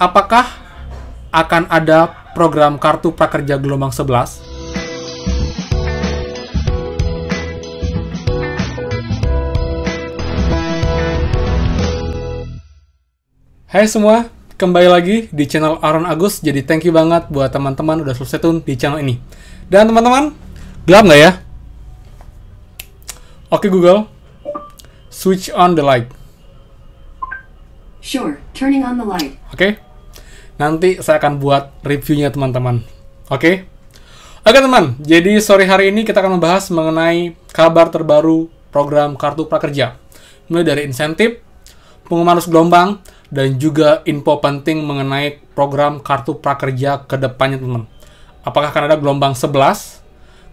apakah akan ada program kartu prakerja gelombang 11? Hai semua, kembali lagi di channel Aaron Agus. Jadi thank you banget buat teman-teman udah selesai tune di channel ini. Dan teman-teman, gelap nggak ya? Oke Google, switch on the light. Sure, turning on the light. Oke, nanti saya akan buat reviewnya teman-teman. Oke, teman. Jadi sore hari ini kita akan membahas mengenai kabar terbaru program kartu prakerja. Mulai dari insentif, pengumuman arus gelombang, dan juga info penting mengenai program kartu prakerja ke depannya teman-teman. Apakah akan ada gelombang 11?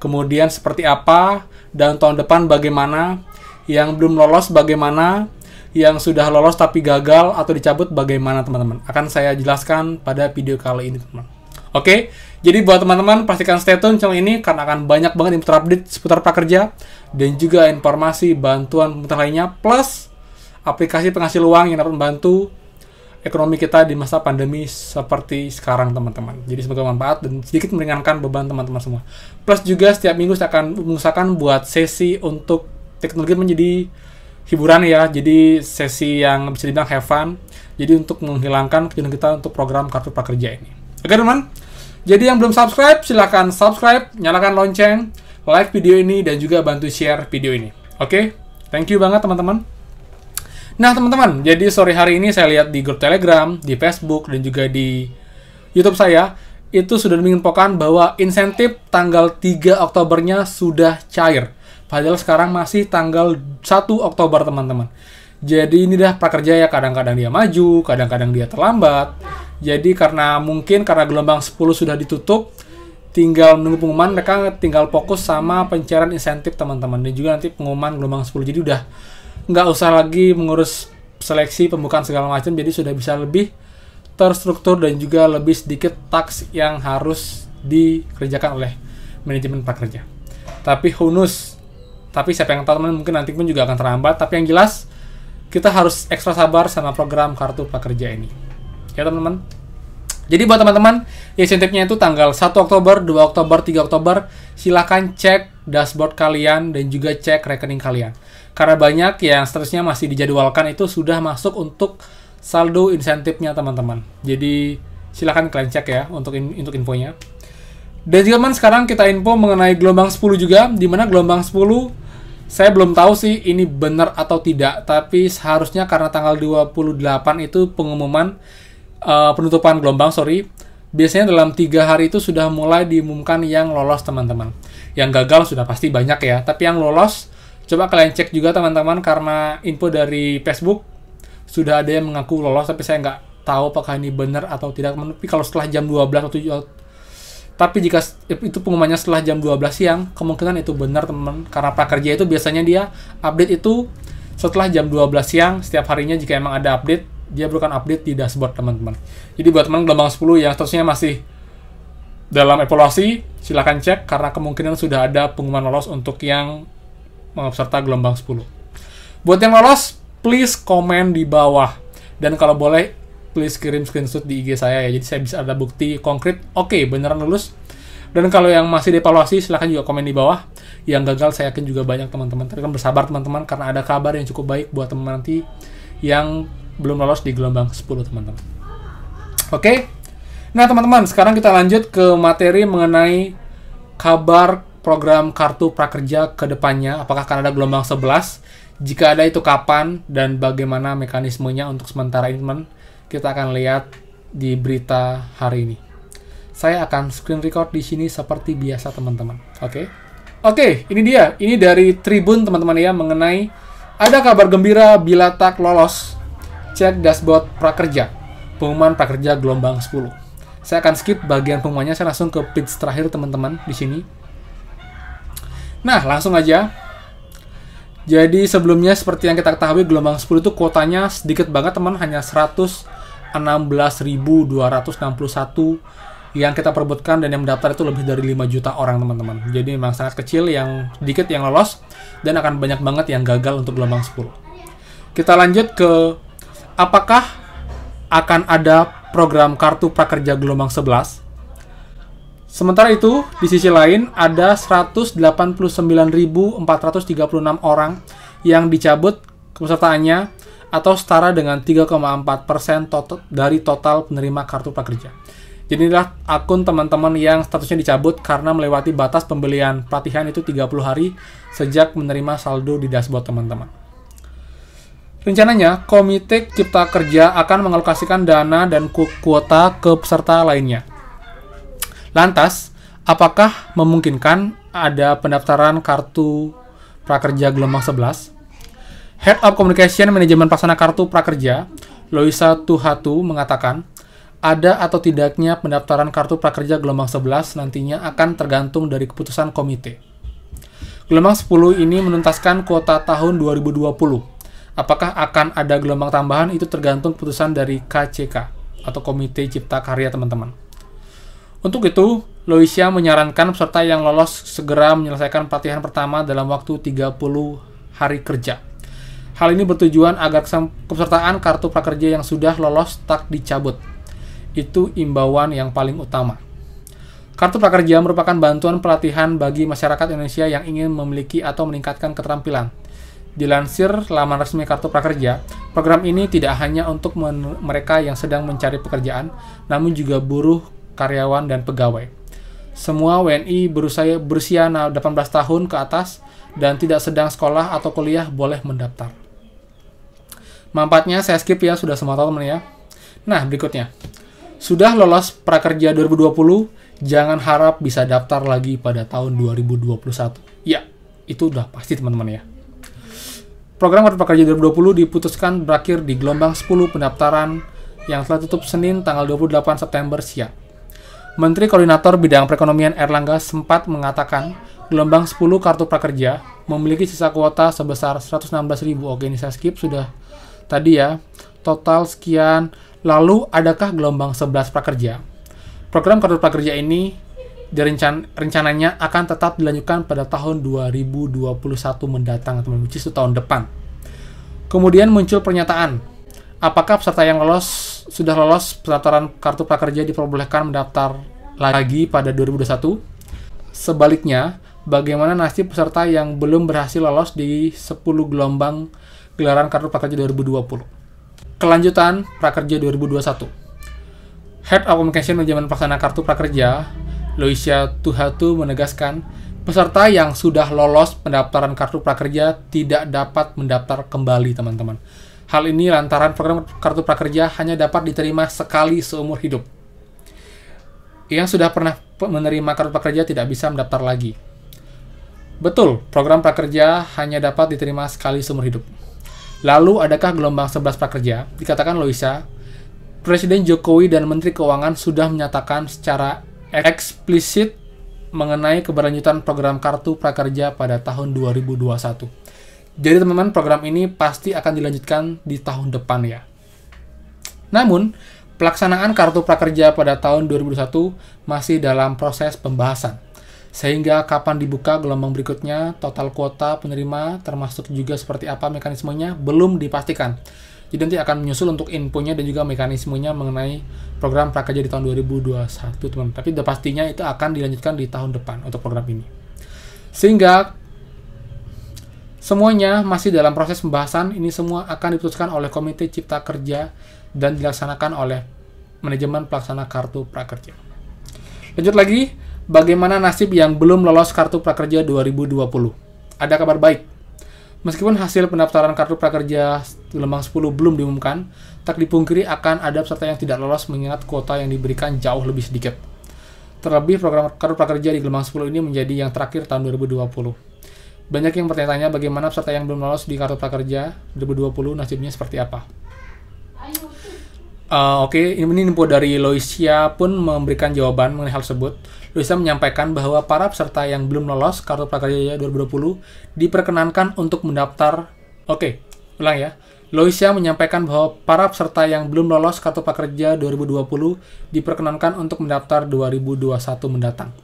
Kemudian seperti apa? Dan tahun depan bagaimana? Yang belum lolos bagaimana? Yang sudah lolos tapi gagal atau dicabut bagaimana teman-teman? Akan saya jelaskan pada video kali ini teman-teman. Oke, jadi buat teman-teman pastikan stay tune channel ini karena akan banyak banget info update seputar prakerja dan juga informasi bantuan pemerintah lainnya plus aplikasi penghasil uang yang dapat membantu ekonomi kita di masa pandemi seperti sekarang teman-teman. Jadi semoga bermanfaat dan sedikit meringankan beban teman-teman semua. Plus juga setiap minggu saya akan mengusahakan buat sesi untuk teknologi menjadi hiburan ya. Jadi sesi yang bisa dibilang have fun. Jadi untuk menghilangkan kejenuhan kita untuk program kartu prakerja ini. Oke teman. Jadi yang belum subscribe silahkan subscribe, nyalakan lonceng, like video ini dan juga bantu share video ini. Oke. Thank you banget teman-teman. Nah teman-teman, jadi sore hari ini saya lihat di grup Telegram, di Facebook, dan juga di YouTube saya, itu sudah menginfokan bahwa insentif tanggal 3 Oktobernya sudah cair. Padahal sekarang masih tanggal 1 Oktober teman-teman. Jadi ini dah prakerja ya, kadang-kadang dia maju, kadang-kadang dia terlambat. Jadi karena gelombang 10 sudah ditutup, tinggal menunggu pengumuman, mereka tinggal fokus sama pencairan insentif teman-teman. Dan juga nanti pengumuman gelombang 10, jadi udah nggak usah lagi mengurus seleksi, pembukaan segala macam, jadi sudah bisa lebih terstruktur dan juga lebih sedikit task yang harus dikerjakan oleh manajemen prakerja. Tapi who knows? Tapi siapa yang tahu teman, mungkin nanti pun juga akan terlambat. Tapi yang jelas kita harus ekstra sabar sama program kartu prakerja ini. Ya teman-teman. Jadi buat teman-teman, insentifnya itu tanggal 1 Oktober, 2 Oktober, 3 Oktober, silahkan cek dashboard kalian dan juga cek rekening kalian. Karena banyak yang seterusnya masih dijadwalkan itu sudah masuk untuk saldo insentifnya teman-teman. Jadi silahkan kalian cek ya untuk infonya. Dan juga teman, sekarang kita info mengenai gelombang 10 juga, di mana gelombang 10 saya belum tahu sih ini benar atau tidak, tapi seharusnya karena tanggal 28 itu pengumuman penutupan gelombang, biasanya dalam 3 hari itu sudah mulai diumumkan yang lolos teman-teman. Yang gagal sudah pasti banyak ya, tapi yang lolos coba kalian cek juga teman-teman, karena info dari Facebook sudah ada yang mengaku lolos, tapi saya nggak tahu apakah ini benar atau tidak. Tapi kalau setelah jam 12 tapi jika itu pengumumannya setelah jam 12 siang, kemungkinan itu benar teman-teman, karena prakerja itu biasanya dia update itu setelah jam 12 siang setiap harinya. Jika emang ada update, dia berikan update di dashboard teman-teman. Jadi buat teman gelombang 10 yang seterusnya masih dalam evaluasi, silahkan cek karena kemungkinan sudah ada pengumuman lolos untuk yang peserta gelombang 10. Buat yang lolos, please komen di bawah. Dan kalau boleh, please kirim screenshot di IG saya ya. Jadi saya bisa ada bukti konkret, oke, beneran lulus. Dan kalau yang masih dievaluasi, silahkan juga komen di bawah. Yang gagal saya yakin juga banyak teman-teman. Tapi kan bersabar teman-teman, karena ada kabar yang cukup baik buat teman-teman nanti yang belum lolos di gelombang 10 teman-teman. Oke. Nah teman-teman, sekarang kita lanjut ke materi mengenai kabar program kartu prakerja ke depannya. Apakah akan ada gelombang 11? Jika ada itu kapan dan bagaimana mekanismenya untuk sementara ini teman, kita akan lihat di berita hari ini. Saya akan screen record di sini seperti biasa teman-teman. Oke, ini dia. Ini dari Tribun teman-teman ya, mengenai ada kabar gembira bila tak lolos. Cek dashboard prakerja. Pengumuman prakerja gelombang 10. Saya akan skip bagian pengumumannya, saya langsung ke page terakhir teman-teman di sini. Nah, langsung aja. Jadi sebelumnya seperti yang kita ketahui, gelombang 10 itu kuotanya sedikit banget teman, hanya 116.261 yang kita perebutkan, dan yang mendaftar itu lebih dari 5 juta orang teman-teman. Jadi memang sangat kecil, yang sedikit yang lolos, dan akan banyak banget yang gagal untuk gelombang 10. Kita lanjut ke apakah akan ada program Kartu Prakerja gelombang 11. Sementara itu, di sisi lain ada 189.436 orang yang dicabut kepesertaannya atau setara dengan 3,4% dari total penerima Kartu Prakerja. Jadi inilah akun teman-teman yang statusnya dicabut karena melewati batas pembelian pelatihan itu 30 hari sejak menerima saldo di dashboard teman-teman. Rencananya, Komite Cipta Kerja akan mengalokasikan dana dan kuota ke peserta lainnya. Lantas, apakah memungkinkan ada pendaftaran Kartu Prakerja gelombang 11? Head of Communication Manajemen Pelaksana Kartu Prakerja, Loisa Tuhatu, mengatakan, ada atau tidaknya pendaftaran Kartu Prakerja gelombang 11 nantinya akan tergantung dari keputusan komite. Gelombang 10 ini menuntaskan kuota tahun 2020. Apakah akan ada gelombang tambahan itu tergantung keputusan dari KCK atau Komite Cipta Karya teman-teman. Untuk itu, Loisa menyarankan peserta yang lolos segera menyelesaikan pelatihan pertama dalam waktu 30 hari kerja. Hal ini bertujuan agar kepesertaan Kartu Prakerja yang sudah lolos tak dicabut. Itu imbauan yang paling utama. Kartu Prakerja merupakan bantuan pelatihan bagi masyarakat Indonesia yang ingin memiliki atau meningkatkan keterampilan. Dilansir laman resmi Kartu Prakerja, program ini tidak hanya untuk mereka yang sedang mencari pekerjaan, namun juga buruh, karyawan, dan pegawai. Semua WNI berusia 18 tahun ke atas dan tidak sedang sekolah atau kuliah boleh mendaftar. Manfaatnya saya skip ya, sudah semua tahu teman ya. Nah, berikutnya. Sudah lolos Prakerja 2020, jangan harap bisa daftar lagi pada tahun 2021. Ya, itu udah pasti teman-teman ya. Program Kartu Prakerja 2020 diputuskan berakhir di gelombang 10 pendaftaran yang telah tutup Senin tanggal 28 September siang. Menteri Koordinator Bidang Perekonomian Erlangga sempat mengatakan gelombang 10 Kartu Prakerja memiliki sisa kuota sebesar 116.000. Oke, ini saya skip sudah tadi ya. Total sekian. Lalu adakah gelombang 11 prakerja? Program Kartu Prakerja ini rencananya akan tetap dilanjutkan pada tahun 2021 mendatang, teman-teman, which is tahun depan. Kemudian muncul pernyataan, apakah peserta yang sudah lolos pendaftaran Kartu Prakerja diperbolehkan mendaftar lagi pada 2021? Sebaliknya, bagaimana nasib peserta yang belum berhasil lolos di 10 gelombang gelaran Kartu Prakerja 2020? Kelanjutan Prakerja 2021. Head of Communication Manajemen Pelaksana Kartu Prakerja, Loisa Tuhatu, menegaskan, peserta yang sudah lolos pendaftaran Kartu Prakerja tidak dapat mendaftar kembali, teman-teman. Hal ini lantaran program Kartu Prakerja hanya dapat diterima sekali seumur hidup. Yang sudah pernah menerima Kartu Prakerja tidak bisa mendaftar lagi. Betul, program prakerja hanya dapat diterima sekali seumur hidup. Lalu, adakah gelombang 11 prakerja? Dikatakan Loisa, Presiden Jokowi dan Menteri Keuangan sudah menyatakan secara eksplisit mengenai keberlanjutan program Kartu Prakerja pada tahun 2021. Jadi teman-teman, program ini pasti akan dilanjutkan di tahun depan ya. Namun, pelaksanaan Kartu Prakerja pada tahun 2021 masih dalam proses pembahasan. Sehingga kapan dibuka gelombang berikutnya, total kuota penerima, termasuk juga seperti apa mekanismenya, belum dipastikan. Jadi nanti akan menyusul untuk infonya dan juga mekanismenya mengenai program prakerja di tahun 2021, teman. Tapi udah pastinya itu akan dilanjutkan di tahun depan untuk program ini. Sehingga semuanya masih dalam proses pembahasan, ini semua akan diputuskan oleh Komite Cipta Kerja dan dilaksanakan oleh Manajemen Pelaksana Kartu Prakerja. Lanjut lagi, bagaimana nasib yang belum lolos Kartu Prakerja 2020? Ada kabar baik. Meskipun hasil pendaftaran Kartu Prakerja gelombang 10 belum diumumkan, tak dipungkiri akan ada peserta yang tidak lolos mengingat kuota yang diberikan jauh lebih sedikit. Terlebih program Kartu Prakerja di gelombang 10 ini menjadi yang terakhir tahun 2020. Banyak yang bertanya-tanya bagaimana peserta yang belum lolos di Kartu Prakerja 2020 nasibnya seperti apa. Oke, ini info dari Loisa pun memberikan jawaban mengenai hal tersebut. Loisa menyampaikan bahwa para peserta yang belum lolos Kartu Prakerja 2020 diperkenankan untuk mendaftar. Oke, ulang ya. Loisa menyampaikan bahwa para peserta yang belum lolos Kartu Prakerja 2020 diperkenankan untuk mendaftar 2021 mendatang.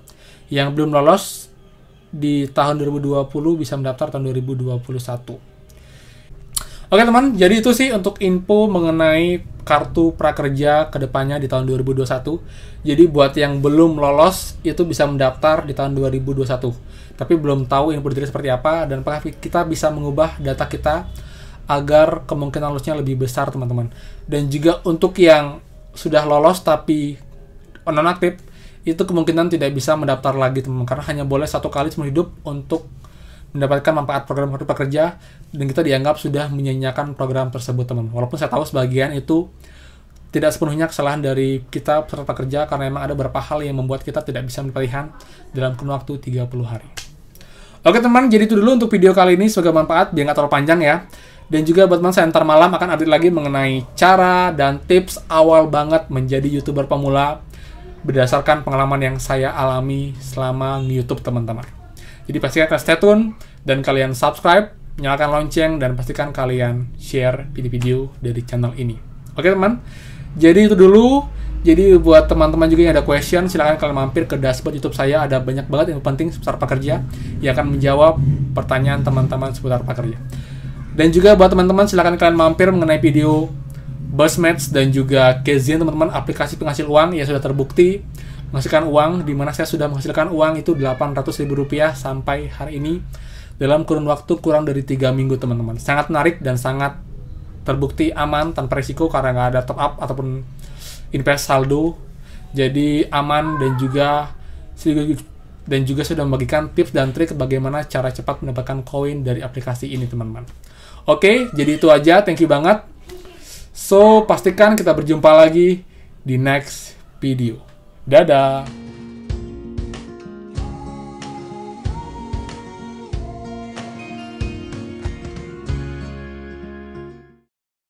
Yang belum lolos di tahun 2020 bisa mendaftar tahun 2021. Oke teman, jadi itu sih untuk info mengenai kartu prakerja kedepannya di tahun 2021. Jadi buat yang belum lolos itu bisa mendaftar di tahun 2021. Tapi belum tahu info detailnya seperti apa dan apakah kita bisa mengubah data kita agar kemungkinan lolosnya lebih besar teman-teman. Dan juga untuk yang sudah lolos tapi nonaktif, itu kemungkinan tidak bisa mendaftar lagi teman-teman, karena hanya boleh satu kali seumur hidup untuk mendapatkan manfaat program kartu prakerja, dan kita dianggap sudah menyanyiakan program tersebut teman. Walaupun saya tahu sebagian itu tidak sepenuhnya kesalahan dari kita peserta prakerja, karena memang ada beberapa hal yang membuat kita tidak bisa mendapatkan dalam kurun waktu 30 hari. Oke teman, jadi itu dulu untuk video kali ini, semoga manfaat biar nggak terlalu panjang ya. Dan juga buat teman, saya ntar malam akan update lagi mengenai cara dan tips awal banget menjadi YouTuber pemula berdasarkan pengalaman yang saya alami selama YouTube teman-teman. Jadi pastikan kalian stay tune dan kalian subscribe, nyalakan lonceng, dan pastikan kalian share video-video dari channel ini. Oke teman, jadi itu dulu. Jadi buat teman-teman juga yang ada question, silahkan kalian mampir ke dashboard YouTube saya. Ada banyak banget yang penting seputar prakerja yang akan menjawab pertanyaan teman-teman seputar prakerja. Dan juga buat teman-teman silahkan kalian mampir mengenai video BuzzMatch dan juga Kezien teman-teman, aplikasi penghasil uang yang sudah terbukti menghasilkan uang, di mana saya sudah menghasilkan uang itu Rp800.000 sampai hari ini dalam kurun waktu kurang dari 3 minggu teman-teman. Sangat menarik dan sangat terbukti aman tanpa risiko karena nggak ada top up ataupun invest saldo. Jadi aman dan juga sudah membagikan tips dan trik bagaimana cara cepat mendapatkan koin dari aplikasi ini teman-teman. Oke, jadi itu aja. Thank you banget. So, pastikan kita berjumpa lagi di next video. Dadah!